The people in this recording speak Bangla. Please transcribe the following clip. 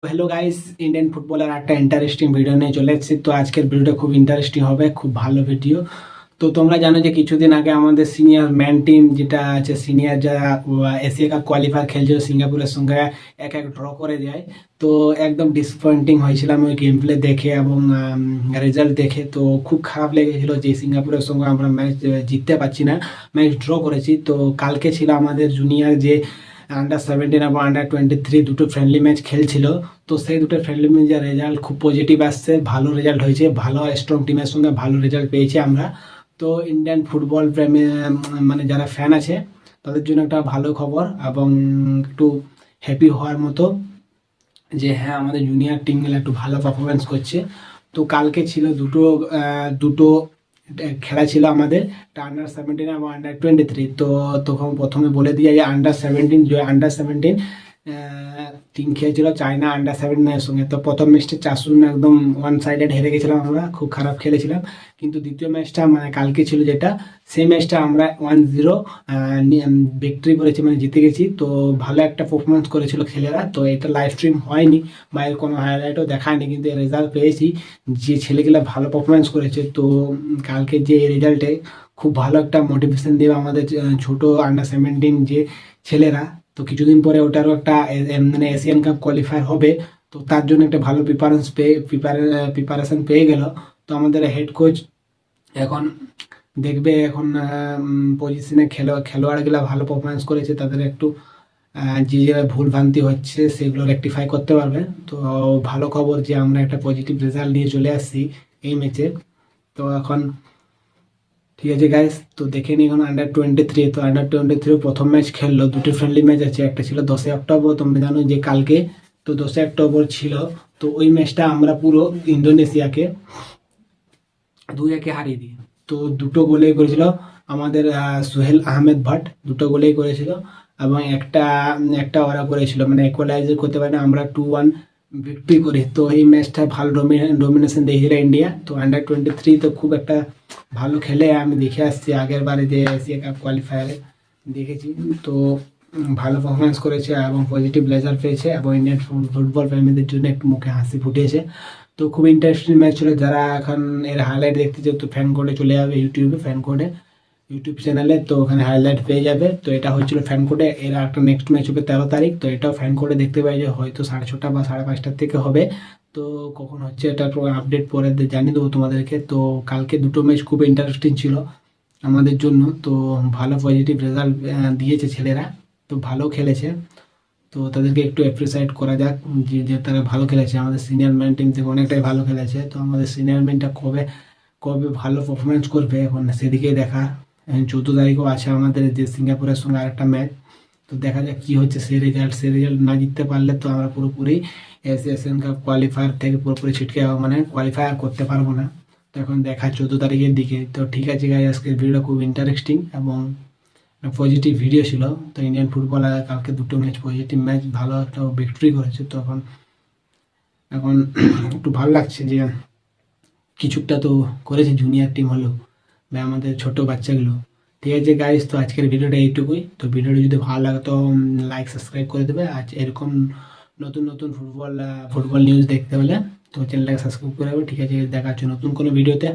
হ্যালো গাইস, ইন্ডিয়ান ফুটবলের একটা ইন্টারেস্টিং ভিডিও নিয়ে চলে এসেছি। তো আজকের ভিডিওটা খুব ইন্টারেস্টিং হবে, খুব ভালো ভিডিও। তো তোমরা জানো যে কিছুদিন আগে আমাদের সিনিয়র ম্যান টিম যেটা আছে, সিনিয়র যারা এশিয়া কাপ কোয়ালিফায়ার খেলছিল সিঙ্গাপুরের সঙ্গে, এক এক ড্র করে যায়। তো একদম ডিসঅ্যাপয়েন্টিং হয়েছিলাম ওই গেম প্লে দেখে এবং রেজাল্ট দেখে। তো খুব খারাপ লেগেছিল যে সিঙ্গাপুরের সঙ্গে আমরা ম্যাচ জিততে পারছি না, ম্যাচ ড্র করেছি। তো কালকে ছিল আমাদের জুনিয়র যে আন্ডার 17 এবং আন্ডার 23 দুটো ফ্রেন্ডলি ম্যাচ খেলছিল। তো সেই দুটো ফ্রেন্ডলি ম্যাচের রেজাল্ট খুব পজিটিভ আসছে, ভালো রেজাল্ট হয়েছে, ভালো স্ট্রং টিমের সঙ্গে ভালো রেজাল্ট পেয়েছি আমরা। তো ইন্ডিয়ান ফুটবল প্রেমী মানে যারা ফ্যান আছে তাদের জন্য একটা ভালো খবর এবং একটু হ্যাপি হওয়ার মতো যে হ্যাঁ, আমাদের জুনিয়র টিমগুলো একটু ভালো পারফরমেন্স করছে। তো কালকে ছিল দুটো দুটো খেলা ছিল আমাদের, আন্ডার 17 এবং আন্ডার 23। তো তখন প্রথমে বলে দিয়ে যে আন্ডার 17 টিম খেলছিল চায়না আন্ডার 17 সঙ্গে। তো প্রথম ম্যাচটা 4-0 একদম ওয়ান সাইডেড হেরে গেছিলাম, আমরা খুব খারাপ খেলেছিলাম। কিন্তু দ্বিতীয় ম্যাচটা মানে কালকে ছিল যেটা, সেই ম্যাচটা আমরা 1-0 ভিক্টরি করেছি, মানে জিতে গেছি। তো ভালো একটা পারফরমেন্স করেছিল ছেলেরা। তো এটা লাইভ স্ট্রিম হয়নি বা এর কোনো হাইলাইটও দেখায়নি, কিন্তু রেজাল্ট পেয়েছি যে ছেলেগুলো ভালো পারফরমেন্স করেছে। তো কালকে যে রেজাল্টে খুব ভালো একটা মোটিভেশন দেবে আমাদের ছোট আন্ডার 17 যে ছেলেরা। তো কিছুদিন পরে ওটারও একটা মানে এশিয়ান কাপ কোয়ালিফায়ার হবে। তো তার জন্য একটা ভালো প্রিপারেশন পেয়ে গেল। তো আমাদের হেড কোচ এখন দেখবে, এখন পজিশনে খেলোয়াড়গুলো ভালো পারফরমেন্স করেছে, তাদের একটু যে যে ভুল ভ্রান্তি হচ্ছে সেগুলো রেকটিফাই করতে পারবে। তো ভালো খবর যে আমরা একটা পজিটিভ রেজাল্ট নিয়ে চলে আসছি এই ম্যাচে। তো এখন ঠিক আছে গাইস, তো দেখে নিই এখন আন্ডার 23। তো আন্ডার 23 প্রথম ম্যাচ খেললো, দুটো ফ্রেন্ডলি ম্যাচ আছে, একটা ছিল 10 অক্টোবর, তোমরা জানো যে কালকে। তো 10 অক্টোবর ছিল। তো ওই ম্যাচটা আমরা পুরো ইন্দোনেশিয়াকে 2-1 হারিয়ে দিই। তো দুটো গোলেই করেছিল আমাদের সোহেল আহমেদ ভাট, দুটো গোলেই করেছিল। এবং একটা একটা ওরা করেছিল, মানে ইকুয়ালাইজার করতে পারে না, আমরা 2-1 ভিক্টরি করি। তো এই ম্যাচটা ভালো ডোমিনেশন দিয়েছিল ইন্ডিয়া। তো আন্ডার 23 তো খুব একটা ভালো খেলে আমি দেখে আসছি, আগের বারে যে এশিয়া কাপ কোয়ালিফায়ারে দেখেছি। তো ভালো পারফরমেন্স করেছে এবং পজিটিভ রেজাল্ট পেয়েছে এবং ইন্ডিয়ান ফুটবল প্রেমীদের জন্য একটু মুখে হাসি ফুটিয়েছে। তো খুব ইন্টারেস্টিং ম্যাচ ছিল। যারা এখন এর হাইলাইট দেখতে চাও তো ফ্যান কোডে চলে যাবে, ইউটিউব চ্যানেলে, তো ওখানে হাইলাইট পেয়ে যাবে। তো এটা হচ্ছিল ফ্যান কোডে, এর একটা নেক্সট ম্যাচ হবে 13 তারিখ। তো এটাও ফ্যান কোডে দেখতে পাই যে হয়তো 6:30 বা 5:30 থেকে হবে। তো কখন হচ্ছে এটা আপডেট পরে জানিয়ে দেবো তোমাদেরকে। তো কালকে দুটো ম্যাচ খুব ইন্টারেস্টিং ছিল আমাদের জন্য। তো ভালো পজিটিভ রেজাল্ট দিয়েছে ছেলেরা, তো ভালো খেলেছে। তো তাদেরকে একটু অ্যাপ্রিসিয়েট করা যাক যে যে তারা ভালো খেলেছে। আমাদের সিনিয়র ম্যান টিম থেকে অনেকটাই ভালো খেলেছে। তো আমাদের সিনিয়র ম্যানটা কবে কবে ভালো পারফরমেন্স করবে এখন সেদিকেই দেখা। 14 তারিখও আছে আমাদের যে সিঙ্গাপুরের সঙ্গে আরেকটা ম্যাচ। তো দেখা যাক কি হচ্ছে সেই রেজাল্ট না জিততে পারলে তো আমরা পুরোপুরি এশিয়ান কাপ কোয়ালিফায়ার থেকে পুরোপুরি ছিটকে যাবো, মানে কোয়ালিফায়ার করতে পারবো না। তো এখন দেখা 14 তারিখের দিকে। তো ঠিক আছে গাইজ, আজকের ভিডিওটা খুব ইন্টারেস্টিং এবং পজিটিভ ভিডিও ছিল। তো ইন্ডিয়ান ফুটবল কালকে দুটো ম্যাচ পজিটিভ ম্যাচ, ভালো একটা ভিক্টরি করেছে। তো এখন এখন একটু ভালো লাগছে যে কিছুটা তো করেছে জুনিয়র টিম হলেও বা আমাদের ছোট বাচ্চাগুলো। ঠিক আছে গাইস, তো আজকের ভিডিওটা এইটুকুই। তো ভিডিওটা যদি ভালো লাগে তো লাইক সাবস্ক্রাইব করে দেবে। আজ এরকম নতুন নতুন ফুটবল নিউজ দেখতে হলে তো চ্যানেলটাকে সাবস্ক্রাইব করে দেবে। ঠিক আছে, দেখা হচ্ছে নতুন কোনো ভিডিওতে।